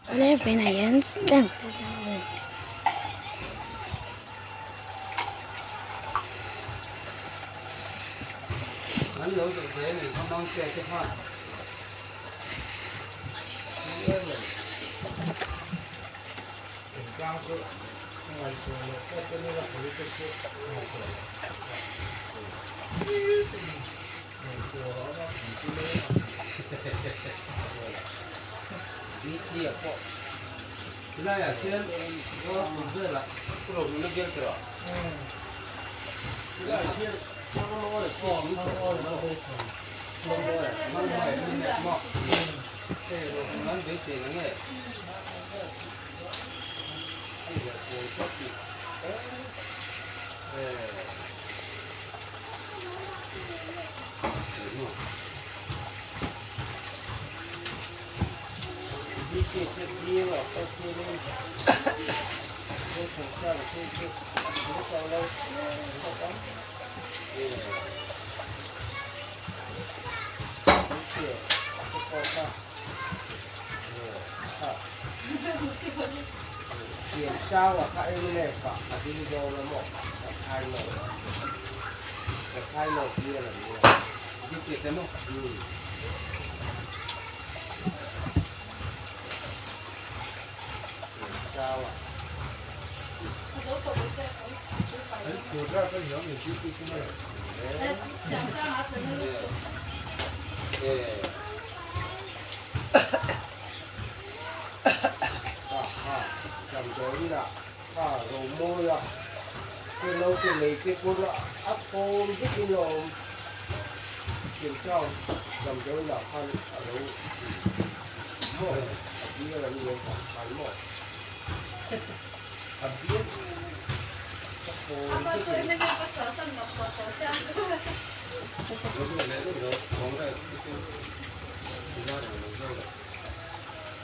Olha bem aí antes tempo. Anh lỗi được thế này không mang tiền cho họ. Cao cơ. Ngày thường là có cho nên là phải có sự ngày thường. Ngày thường nó chỉ đi đi apa? Bila ya sih, oh betul lah. Kalau belum dia terus. Bila sih, kalau mau ada sih, kalau mau ada mana ada ni mak. Mana dia sih ni. Cái gì là cái gì này, cái thằng sao là cái sao đâu, sao đó, cái con sao, tiền sao là cái này cả đi đâu là một, hai nồi kia là gì, cái tiền thế không? Sao à? Chuột ra cái nhỏ này chứ cái này. Cầm tới là rồi môi là cái lâu cái này cái con là áp con cái gì rồi kiểm sau cầm tới là khăn ở đâu môi như là nhiều phải môi à biết Apa tu ini kan pasal nak pasal kan? cái này nó không phải cái ra là nó đâu rồi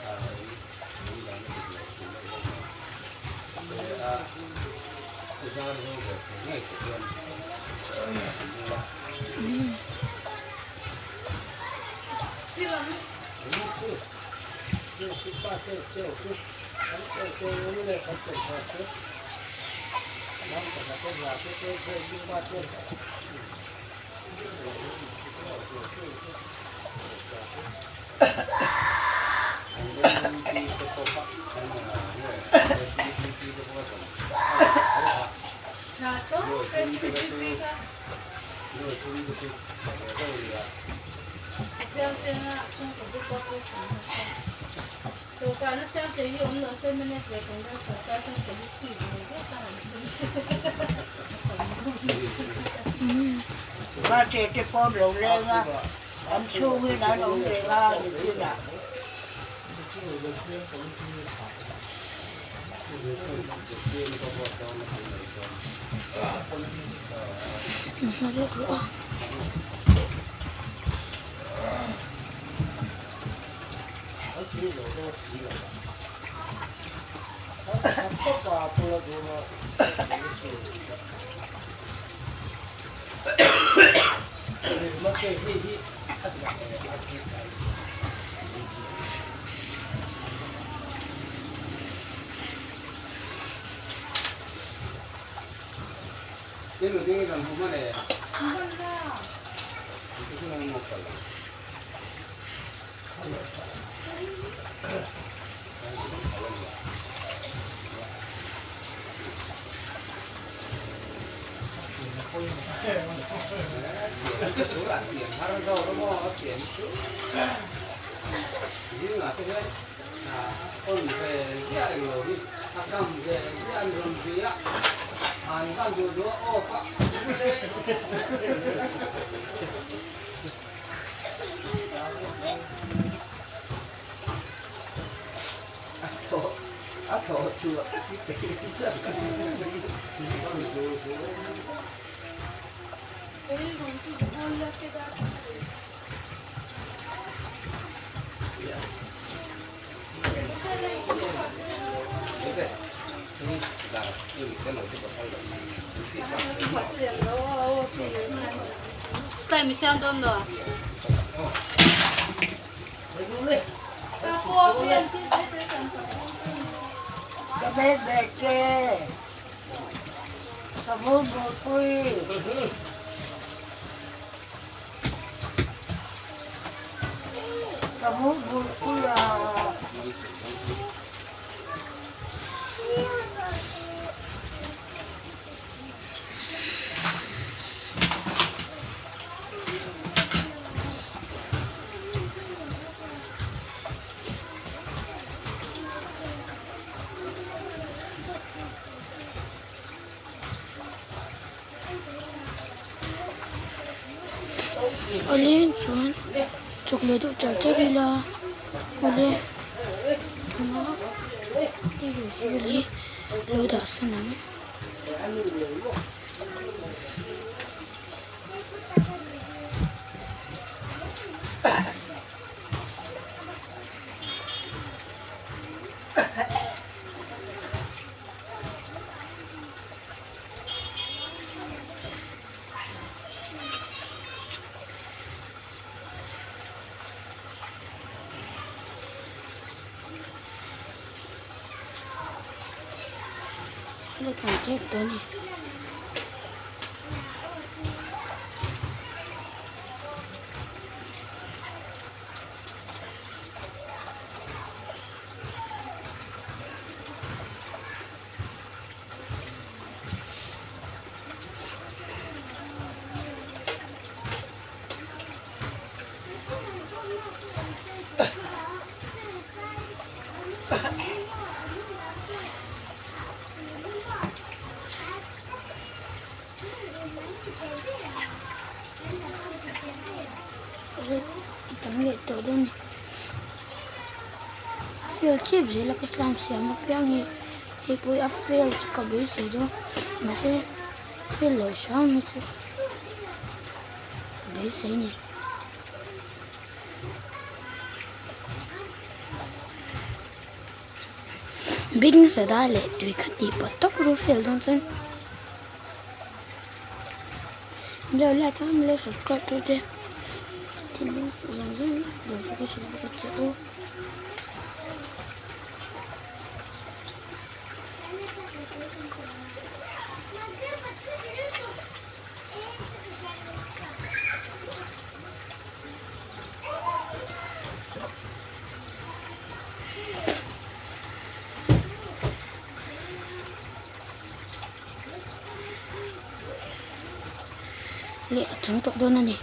à mình làm cái này ra nó rồi ngay cái chuyện Chị làm cái ba cái cái này phải chuẩn bị nó phải có là cái ba cái Jatuh, spesifik kan? Yang tengah tunggu buka buka. So kalau saya jadi orang feminine berkongsi serta saya jadi sih, dia sangat sih. Ba trẻ trẻ con đầu lên á, ăn chua với nó đầu lên á, như nào? cái đầu tiên là không có này Không ra. cái này một phần cái số là tiền hàng đầu nó mua tiền như là cái đấy là con về cái ảnh rồi đi thằng cầm về cái ảnh rồi gì á anh ta vừa đó ô các thổ chưa Stai mi stiamo andando. Ciao, bé bé kê cảm ơn bố quy cảm ơn bố quy à Oleh cuman coklat tu cari lah. Oleh, cuma ini boleh lo dah senang. Lo cari tu ni. Tengok tu dah ni. Feel chip je lah keselam siam apa yang ni. Ibu ya feel cakap begitu tu. Masih feel lo siam itu. Begitu ni. Bikin sedar le tu ikat di patok ru feel tu kan. Dah like kami le subscribe tu je. Jangan lupa subscribe. Lihat contoh dona ni.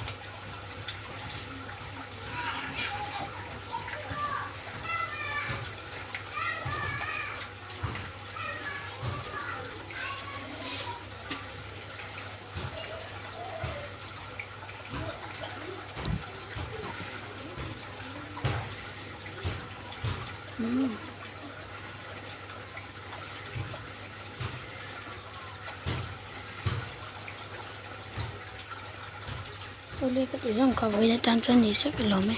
Boleh kat tu jangan kau boleh tantan ni sekali lama.